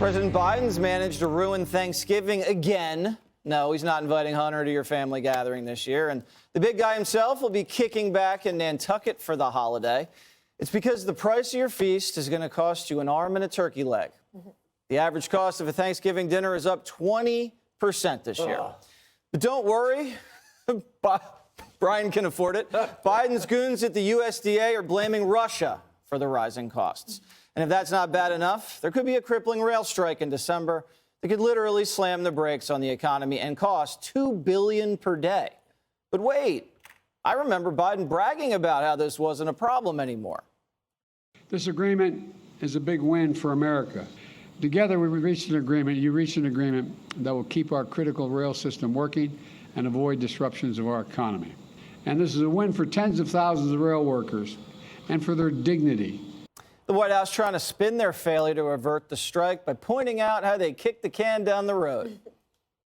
President Biden's managed to ruin Thanksgiving again. No, he's not inviting Hunter to your family gathering this year. And the big guy himself will be kicking back in Nantucket for the holiday. It's because the price of your feast is going to cost you an arm and a turkey leg. The average cost of a Thanksgiving dinner is up 20% this year. But don't worry, Brian can afford it. Biden's goons at the USDA are blaming Russia for the rising costs. And if that's not bad enough, there could be a crippling rail strike in December that could literally slam the brakes on the economy and cost $2 billion per day. But wait, I remember Biden bragging about how this wasn't a problem anymore. This agreement is a big win for America. Together, we reached an agreement, you reached an agreement that will keep our critical rail system working and avoid disruptions of our economy. And this is a win for tens of thousands of rail workers and for their dignity. The White House trying to spin their failure to avert the strike by pointing out how they kicked the can down the road.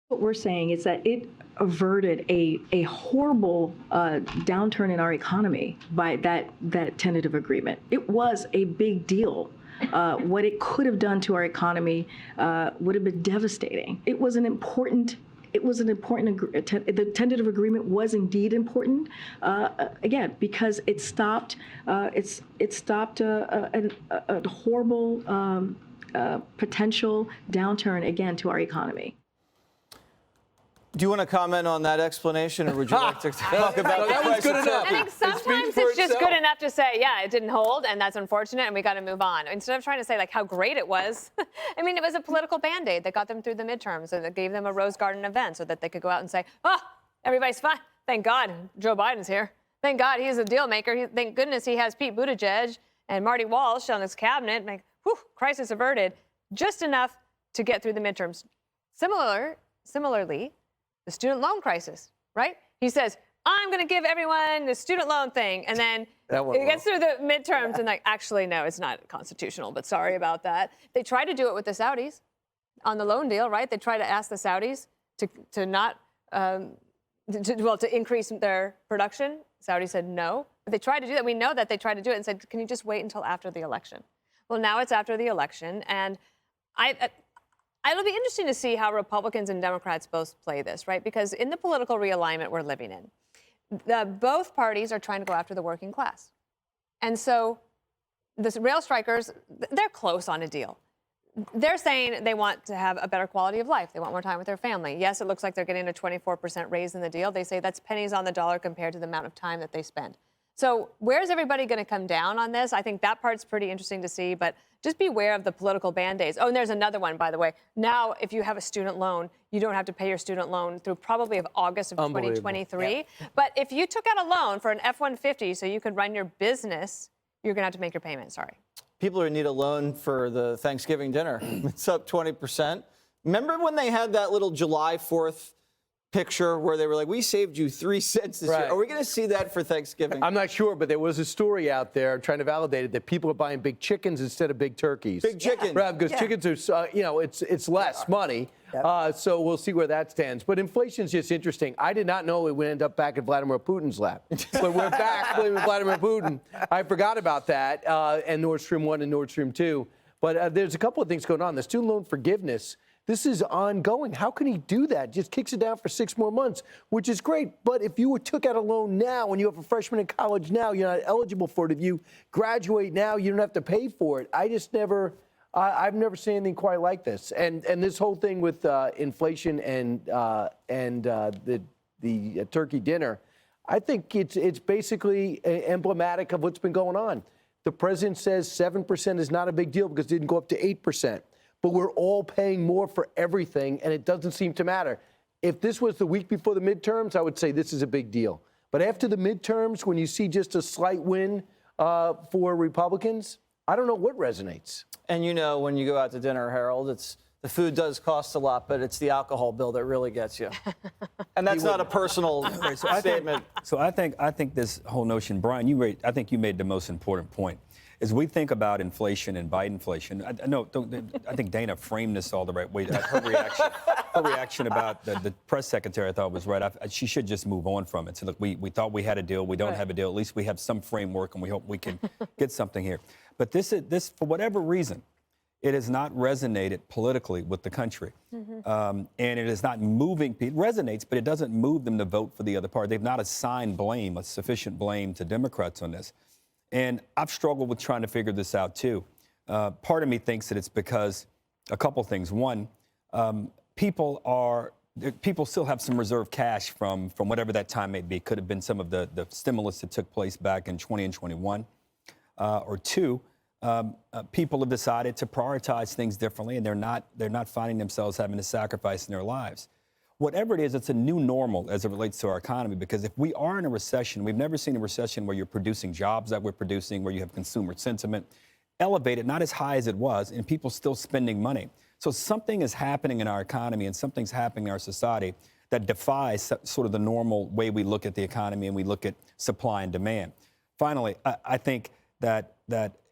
What we're saying is that it averted a horrible downturn in our economy by that tentative agreement. It was a big deal. What it could have done to our economy would have been devastating. It was an important. The tentative agreement was indeed important, again, because it stopped a horrible potential downturn again to our economy. Do you want to comment on that explanation, or would you like to talk about that was good enough. I think sometimes it's just good enough to say, yeah, it didn't hold, and that's unfortunate, and we got to move on. Instead of trying to say, like, how great it was. I mean, it was a political Band-Aid that got them through the midterms, and that gave them a Rose Garden event so that they could go out and say, oh, everybody's fine. Thank God Joe Biden's here. Thank God he's a deal maker. Thank goodness he has Pete Buttigieg and Marty Walsh on his cabinet. Like, whew, crisis averted. Just enough to get through the midterms. Similarly, the student loan crisis, right? He says, I'm going to give everyone the student loan thing. And then it gets through the midterms and like, actually, no, it's not constitutional, but sorry about that. They tried to do it with the Saudis on the loan deal, right? They tried to ask the Saudis to not, to increase their production. Saudis said no. But they tried to do that. We know that they tried to do it and said, can you just wait until after the election? Well, now it's after the election. And it'll be interesting to see how Republicans and Democrats both play this, right? Because in the political realignment we're living in, both parties are trying to go after the working class. And so the rail strikers, they're close on a deal. They're saying they want to have a better quality of life. They want more time with their family. Yes, it looks like they're getting a 24% raise in the deal. They say that's pennies on the dollar compared to the amount of time that they spend. So where's everybody going to come down on this? I think that part's pretty interesting to see, but just beware of the political Band-Aids. Oh, and there's another one, by the way. Now, if you have a student loan, you don't have to pay your student loan through probably of August of 2023. Yeah. But if you took out a loan for an F-150 so you could run your business, you're going to have to make your payment. Sorry. People who need a loan for the Thanksgiving dinner, it's up 20%. Remember when they had that little July 4th picture where they were like, we saved you 3 cents this year. Are we going to see that for Thanksgiving? I'm not sure, but there was a story out there trying to validate it that people are buying big chickens instead of big turkeys. Big chicken. Right, because chickens are, it's less money. Yep. So we'll see where that stands. But inflation's just interesting. I did not know it would end up back at Vladimir Putin's lap. But we're back blaming Vladimir Putin. I forgot about that, and Nord Stream 1 and Nord Stream 2. But there's a couple of things going on. The student loan forgiveness, this is ongoing. How can he do that? Just kicks it down for 6 more months, which is great. But if you took out a loan now and you have a freshman in college now, you're not eligible for it. If you graduate now, you don't have to pay for it. I've never seen anything quite like this. And this whole thing with inflation and the turkey dinner, I think it's basically emblematic of what's been going on. The president says 7% is not a big deal because it didn't go up to 8%. But we're all paying more for everything, and it doesn't seem to matter. If this was the week before the midterms, I would say this is a big deal. But after the midterms, when you see just a slight win for Republicans, I don't know what resonates. And when you go out to dinner, Harold, the food does cost a lot, but it's the alcohol bill that really gets you. And that's not a personal statement. I think this whole notion, Brian, I think you made the most important point. As we think about inflation and Bidenflation, I think Dana framed this all the right way. Her reaction about the press secretary, I thought was right. She should just move on from it. So look, we thought we had a deal. We don't have a deal. At least we have some framework, and we hope we can get something here. But this, for whatever reason, it has not resonated politically with the country. And it is not moving people. It resonates, but it doesn't move them to vote for the other party. They've not assigned blame, a sufficient blame to Democrats on this. And I've struggled with trying to figure this out, too. Part of me thinks that it's because a couple things. One, people still have some reserve cash from whatever that time may be. Could have been some of the stimulus that took place back in 20 and 21. Or two, people have decided to prioritize things differently, and they're not finding themselves having to sacrifice in their lives. Whatever it is, it's a new normal as it relates to our economy, because if we are in a recession, we've never seen a recession where you're producing jobs that we're producing, where you have consumer sentiment elevated, not as high as it was, and people still spending money. So something is happening in our economy and something's happening in our society that defies sort of the normal way we look at the economy and we look at supply and demand. Finally, I think that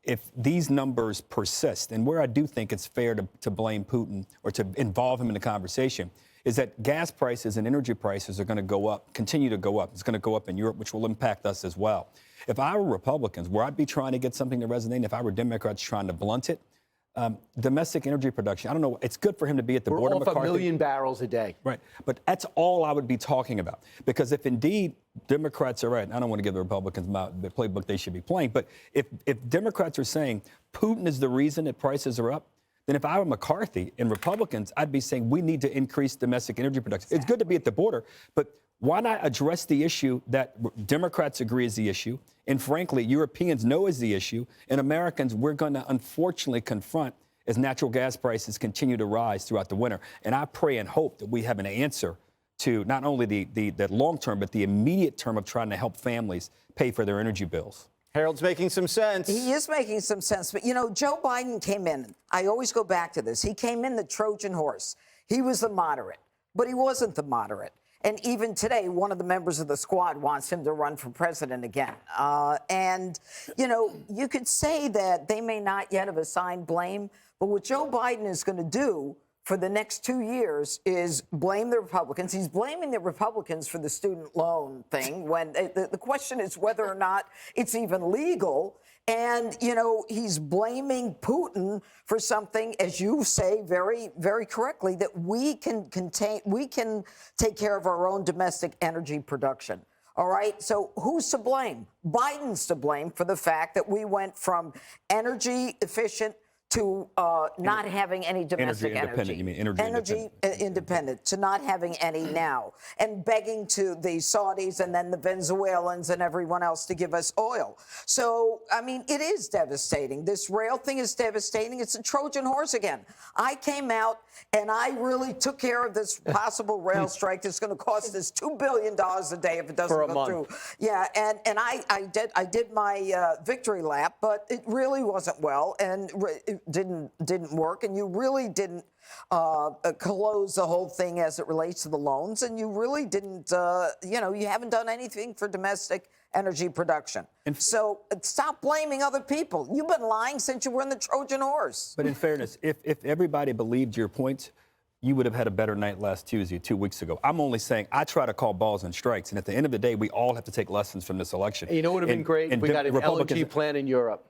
if these numbers persist, and where I do think it's fair to blame Putin or to involve him in the conversation, is that gas prices and energy prices are going to go up, continue to go up. It's going to go up in Europe, which will impact us as well. If I were Republicans, where I'd be trying to get something to resonate, if I were Democrats trying to blunt it, domestic energy production, I don't know, it's good for him to be at the border. We're off a million barrels a day. Right, but that's all I would be talking about. Because if indeed Democrats are right, and I don't want to give the Republicans the playbook they should be playing, but if Democrats are saying Putin is the reason that prices are up, then if I were McCarthy and Republicans, I'd be saying we need to increase domestic energy production. It's good to be at the border, but why not address the issue that Democrats agree is the issue, and frankly, Europeans know is the issue, and Americans we're going to unfortunately confront as natural gas prices continue to rise throughout the winter. And I pray and hope that we have an answer to not only the long term, but the immediate term of trying to help families pay for their energy bills. Harold's making some sense. He is making some sense. But, you know, Joe Biden came in. I always go back to this. He came in the Trojan horse. He was the moderate, but he wasn't the moderate. And even today, one of the members of the squad wants him to run for president again. And, you know, you could say that they may not yet have assigned blame, but what Joe Biden is going to do for the next 2 years is blame the Republicans. He's blaming the Republicans for the student loan thing when the question is whether or not it's even legal. And, you know, he's blaming Putin for something, as you say very, very correctly, that we can take care of our own domestic energy production. All right. So who's to blame? Biden's to blame for the fact that we went from energy efficient to not having any domestic energy. You mean energy independent, to not having any now, and begging to the Saudis and then the Venezuelans and everyone else to give us oil. So, I mean, it is devastating. This rail thing is devastating. It's a Trojan horse again. I came out and I really took care of this possible rail strike that's going to cost us $2 billion a day if it doesn't go through. Yeah, and I did my victory lap, but it really wasn't well, and it didn't work, and you really didn't close the whole thing as it relates to the loans, and you really didn't, you know, you haven't done anything for domestic energy production. So stop blaming other people. You've been lying since you were in the Trojan horse. But in fairness, if everybody believed your points, you would have had a better night last Tuesday, 2 weeks ago. I'm only saying I try to call balls and strikes, and at the end of the day, we all have to take lessons from this election. You know what would have been great? We got an LNG plant in Europe.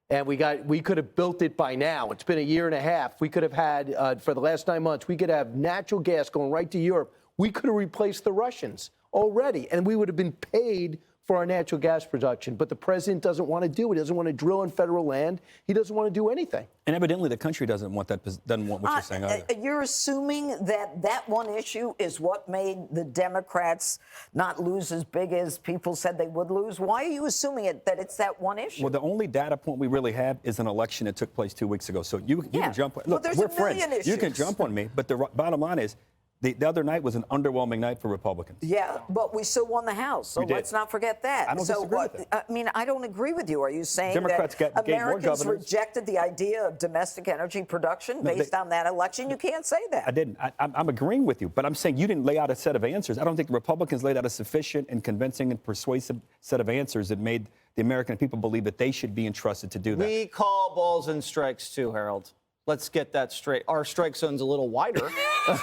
And we could have built it by now. It's been a year and a half. We could have had, for the last 9 months, we could have natural gas going right to Europe. We could have replaced the Russians already, and we would have been paid for our natural gas production. But the president doesn't want to do it. He doesn't want to drill on federal land. He doesn't want to do anything. And evidently, the country doesn't want what you're saying either. You're assuming that one issue is what made the Democrats not lose as big as people said they would lose? Why are you assuming that it's that one issue? Well, the only data point we really have is an election that took place 2 weeks ago. So you can jump. Look, there's we're a million friends. issues. You can jump on me, but the bottom line is, the other night was an underwhelming night for Republicans. Yeah, but we still won the House, so let's not forget that. I don't disagree with that. I mean, I don't agree with you. Are you saying Democrats that gave more Americans governors. rejected the idea of domestic energy production based on that election? You can't say that. I didn't. I'm agreeing with you, but I'm saying you didn't lay out a set of answers. I don't think the Republicans laid out a sufficient and convincing and persuasive set of answers that made the American people believe that they should be entrusted to do that. We call balls and strikes too, Harold. Let's get that straight. Our strike zone's a little wider,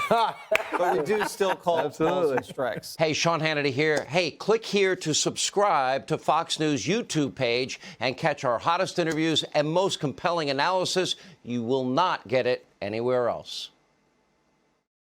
but we do still call balls and strikes. Hey, Sean Hannity here. Hey, click here to subscribe to Fox News YouTube page and catch our hottest interviews and most compelling analysis. You will not get it anywhere else.